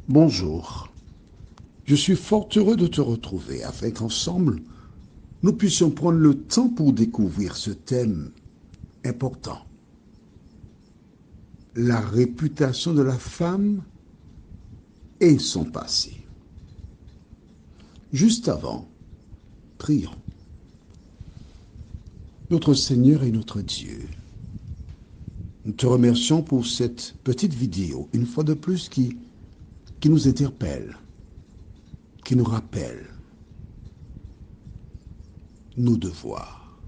Bonjour, je suis fort heureux de te retrouver afin qu'ensemble, nous puissions prendre le temps pour découvrir ce thème important. La réputation de la femme et son passé. Juste avant, prions. Notre Seigneur et notre Dieu, nous te remercions pour cette petite vidéo, une fois de plus, qui nous interpelle, qui nous rappelle nos devoirs.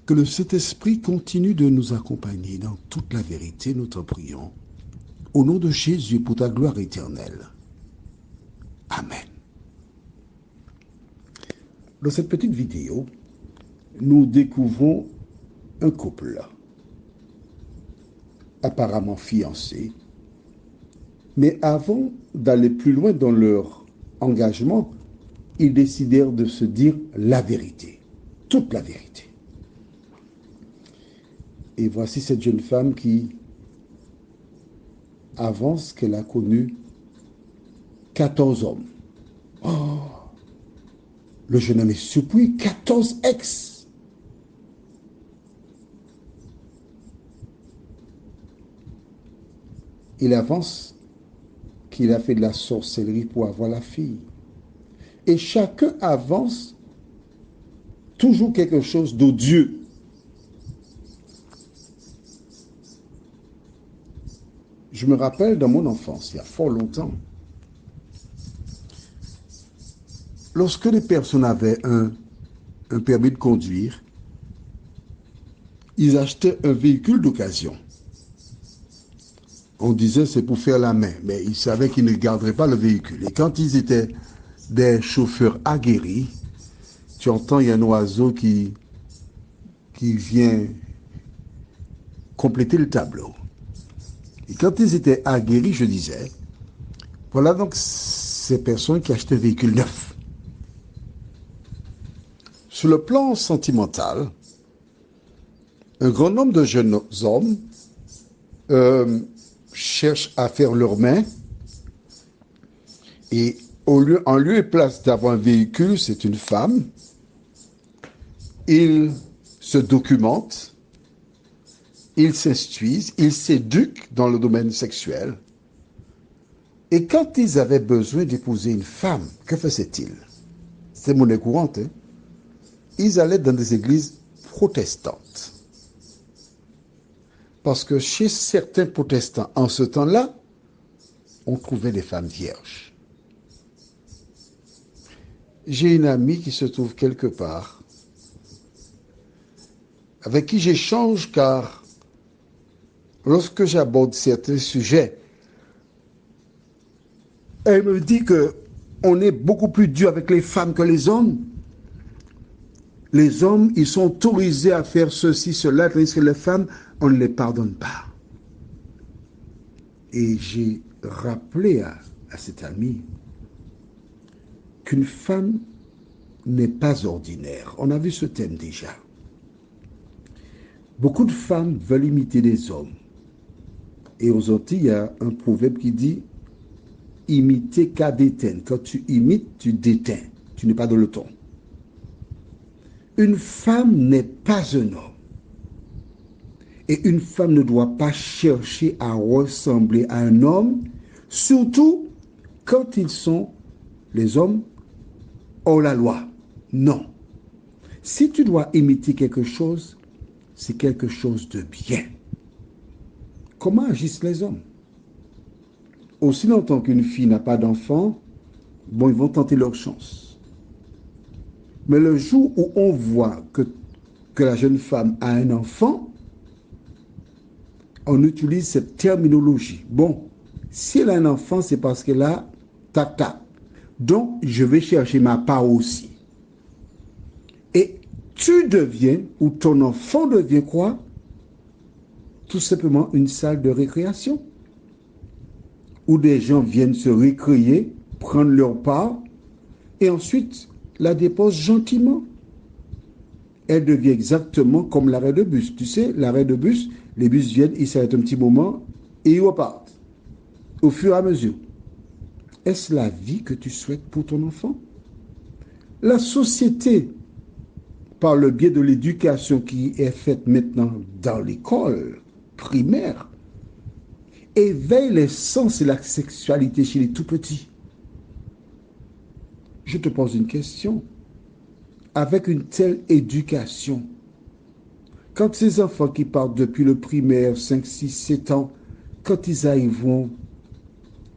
Que le Saint-Esprit continue de nous accompagner dans toute la vérité, nous te prions, au nom de Jésus pour ta gloire éternelle. Amen. Dans cette petite vidéo, nous découvrons un couple, apparemment fiancé, mais avant d'aller plus loin dans leur engagement, ils décidèrent de se dire la vérité, toute la vérité. Et voici cette jeune femme qui avance qu'elle a connu 14 hommes. Oh, le jeune homme est surpris, 14 ex. Il avance qu'il a fait de la sorcellerie pour avoir la fille. Et chacun avance toujours quelque chose d'odieux. Je me rappelle dans mon enfance, il y a fort longtemps, lorsque les personnes avaient un permis de conduire, ils achetaient un véhicule d'occasion. On disait c'est pour faire la main, mais ils savaient qu'ils ne garderaient pas le véhicule. Et quand ils étaient des chauffeurs aguerris, tu entends, il y a un oiseau qui vient compléter le tableau. Et quand ils étaient aguerris, je disais, voilà donc ces personnes qui achetaient un véhicule neuf. Sur le plan sentimental, un grand nombre de jeunes hommes cherchent à faire leurs mains et en lieu et place d'avoir un véhicule, c'est une femme. Ils se documentent, ils s'instruisent, ils s'éduquent dans le domaine sexuel. Et quand ils avaient besoin d'épouser une femme, que faisaient-ils? C'est monnaie courante, hein? Ils allaient dans des églises protestantes. Parce que chez certains protestants, en ce temps-là, on trouvait des femmes vierges. J'ai une amie qui se trouve quelque part, avec qui j'échange car lorsque j'aborde certains sujets, elle me dit qu'on est beaucoup plus dur avec les femmes que les hommes. Les hommes, ils sont autorisés à faire ceci, cela, tandis que les femmes, on ne les pardonne pas. Et j'ai rappelé à cette amie qu'une femme n'est pas ordinaire. On a vu ce thème déjà. Beaucoup de femmes veulent imiter les hommes. Et aux Antilles, il y a un proverbe qui dit « imiter qu'à déteindre ». Quand tu imites, tu déteins. Tu n'es pas dans le ton. Une femme n'est pas un homme. Et une femme ne doit pas chercher à ressembler à un homme, surtout quand ils sont, les hommes, hors la loi. Non. Si tu dois imiter quelque chose, c'est quelque chose de bien. Comment agissent les hommes? Aussi longtemps qu'une fille n'a pas d'enfant, bon, ils vont tenter leur chance. Mais le jour où on voit que la jeune femme a un enfant, on utilise cette terminologie. Bon, si elle a un enfant, c'est parce qu'elle a tac. Donc, je vais chercher ma part aussi. Et tu deviens, ou ton enfant devient quoi? Tout simplement une salle de récréation. Où des gens viennent se récréer, prendre leur part, et ensuite la déposent gentiment. Elle devient exactement comme l'arrêt de bus. Tu sais, l'arrêt de bus, les bus viennent, ils s'arrêtent un petit moment et ils repartent. au fur et à mesure. Est-ce la vie que tu souhaites pour ton enfant? La société, par le biais de l'éducation qui est faite maintenant dans l'école primaire, éveille les sens et la sexualité chez les tout-petits. Je te pose une question. Avec une telle éducation, quand ces enfants qui partent depuis le primaire, 5, 6, 7 ans, quand ils arriveront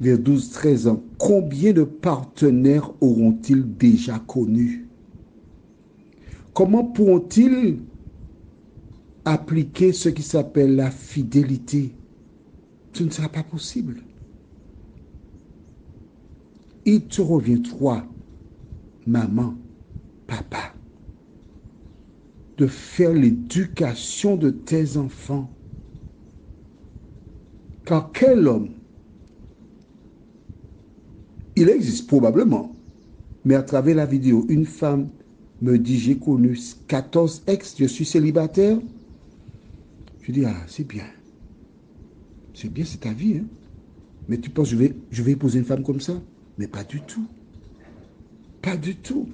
vers 12, 13 ans, combien de partenaires auront-ils déjà connus? Comment pourront-ils appliquer ce qui s'appelle la fidélité? Ce ne sera pas possible. Il te revient, toi, maman, papa, de faire l'éducation de tes enfants. Car quel homme, il existe probablement, mais à travers la vidéo, une femme me dit, j'ai connu 14 ex, je suis célibataire. Je dis, ah, c'est bien. C'est bien, c'est ta vie. Hein? Mais tu penses, je vais épouser une femme comme ça? Mais pas du tout. Pas du tout.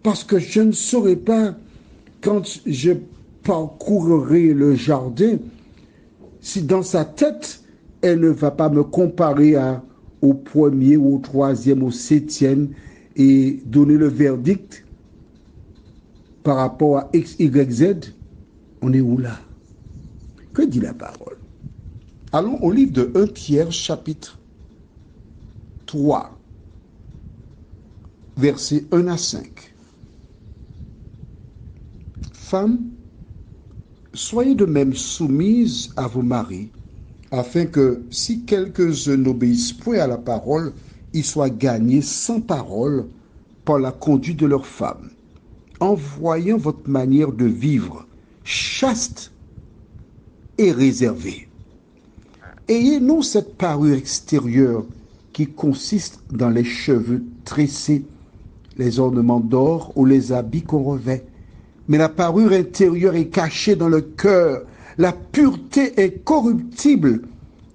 Parce que je ne saurais pas, quand je parcourrai le jardin, si dans sa tête, elle ne va pas me comparer au premier, au troisième, au septième et donner le verdict par rapport à X, Y, Z. On est où là? Que dit la parole? Allons au livre de 1 Pierre, chapitre 3, versets 1 à 5. Femmes, soyez de même soumises à vos maris, afin que, si quelques-uns n'obéissent point à la parole, ils soient gagnés sans parole par la conduite de leurs femmes, en voyant votre manière de vivre chaste et réservée. Ayez non cette parure extérieure qui consiste dans les cheveux tressés, les ornements d'or ou les habits qu'on revêt, mais la parure intérieure est cachée dans le cœur, la pureté incorruptible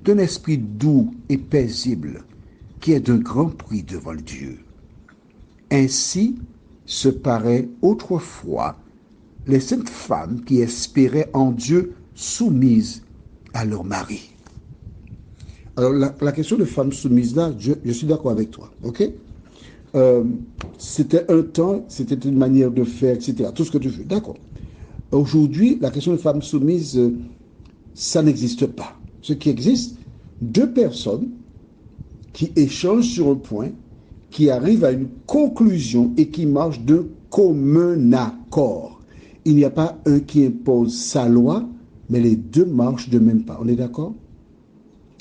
d'un esprit doux et paisible, qui est d'un grand prix devant Dieu. Ainsi se paraît autrefois les saintes femmes qui espéraient en Dieu soumises à leur mari. Alors la question de femmes soumises là, je suis d'accord avec toi, ok? C'était un temps, c'était une manière de faire, etc. Tout ce que tu veux, d'accord. Aujourd'hui, la question de femmes soumises, ça n'existe pas. Ce qui existe, deux personnes qui échangent sur un point, qui arrivent à une conclusion et qui marchent de commun accord. Il n'y a pas un qui impose sa loi, mais les deux marchent de même pas. On est d'accord?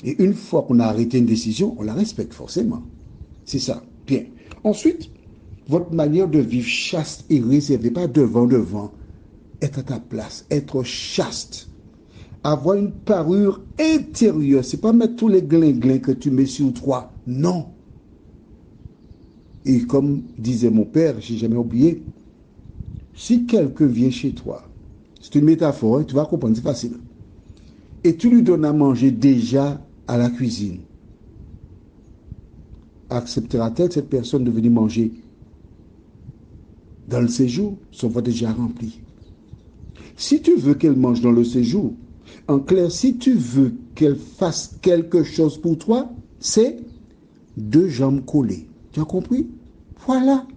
Et une fois qu'on a arrêté une décision, on la respecte forcément. C'est ça. Bien. Ensuite, votre manière de vivre chaste et réservée, pas devant, être à ta place, être chaste, avoir une parure intérieure, c'est pas mettre tous les glinglins que tu mets sur toi, non. Et comme disait mon père, j'ai jamais oublié, si quelqu'un vient chez toi, c'est une métaphore, hein, tu vas comprendre, c'est facile, et tu lui donnes à manger déjà à la cuisine, acceptera-t-elle cette personne de venir manger dans le séjour? Son ventre déjà rempli. Si tu veux qu'elle mange dans le séjour, en clair, si tu veux qu'elle fasse quelque chose pour toi, c'est deux jambes collées. Tu as compris? Voilà.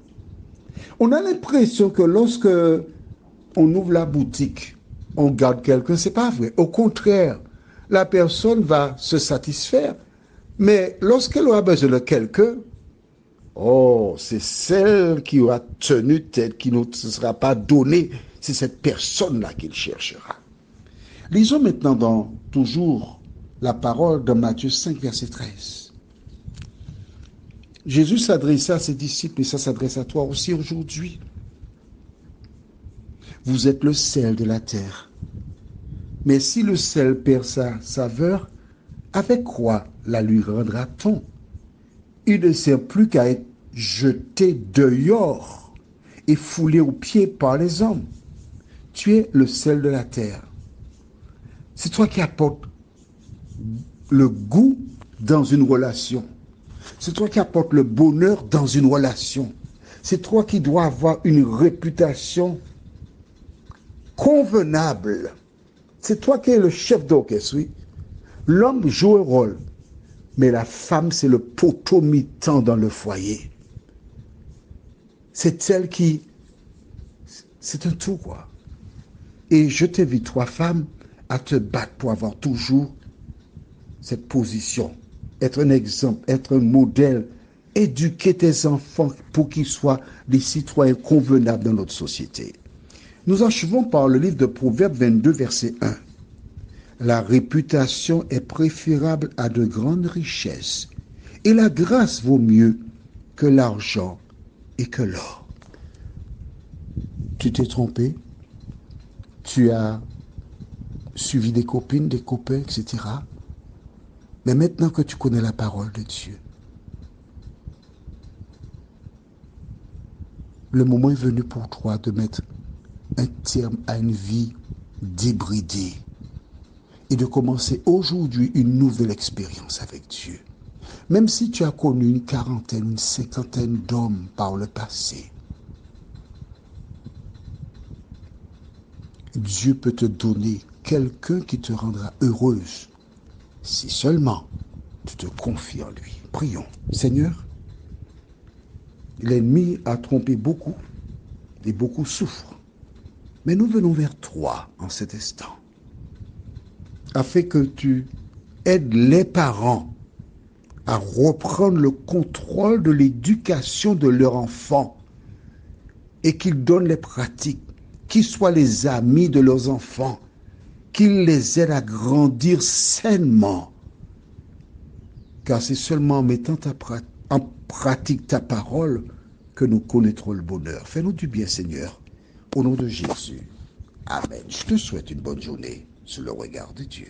On a l'impression que lorsque on ouvre la boutique, on garde quelqu'un, c'est pas vrai. Au contraire, la personne va se satisfaire. Mais lorsqu'elle aura besoin de quelqu'un, oh, c'est celle qui aura tenu tête, qui ne se sera pas donnée. C'est cette personne-là qu'il cherchera. Lisons maintenant dans toujours la parole de Matthieu 5, verset 13. Jésus s'adressait à ses disciples et ça s'adresse à toi aussi aujourd'hui. Vous êtes le sel de la terre. Mais si le sel perd sa saveur, avec quoi la lui rendra-t-on? Il ne sert plus qu'à être jeté dehors et foulé aux pieds par les hommes. Tu es le sel de la terre. C'est toi qui apportes le goût dans une relation. C'est toi qui apportes le bonheur dans une relation. C'est toi qui dois avoir une réputation convenable. C'est toi qui es le chef d'orchestre, oui. L'homme joue un rôle, mais la femme, c'est le potomitan dans le foyer. C'est elle qui... C'est un tout, quoi. Et je t'invite, toi, femme, à te battre pour avoir toujours cette position. Être un exemple, être un modèle, éduquer tes enfants pour qu'ils soient des citoyens convenables dans notre société. Nous achevons par le livre de Proverbes 22, verset 1. La réputation est préférable à de grandes richesses, et la grâce vaut mieux que l'argent et que l'or. Tu t'es trompé, tu as suivi des copines, des copains, etc. Mais maintenant que tu connais la parole de Dieu, le moment est venu pour toi de mettre un terme à une vie débridée et de commencer aujourd'hui une nouvelle expérience avec Dieu. Même si tu as connu une quarantaine, une cinquantaine d'hommes par le passé, Dieu peut te donner quelqu'un qui te rendra heureuse si seulement tu te confies en lui. Prions. Seigneur, l'ennemi a trompé beaucoup et beaucoup souffrent. Mais nous venons vers toi en cet instant, afin que tu aides les parents à reprendre le contrôle de l'éducation de leurs enfants et qu'ils donnent les pratiques, qu'ils soient les amis de leurs enfants, qu'ils les aident à grandir sainement. Car c'est seulement en mettant en pratique ta parole que nous connaîtrons le bonheur. Fais-nous du bien, Seigneur, au nom de Jésus. Amen. Je te souhaite une bonne journée sous le regard de Dieu.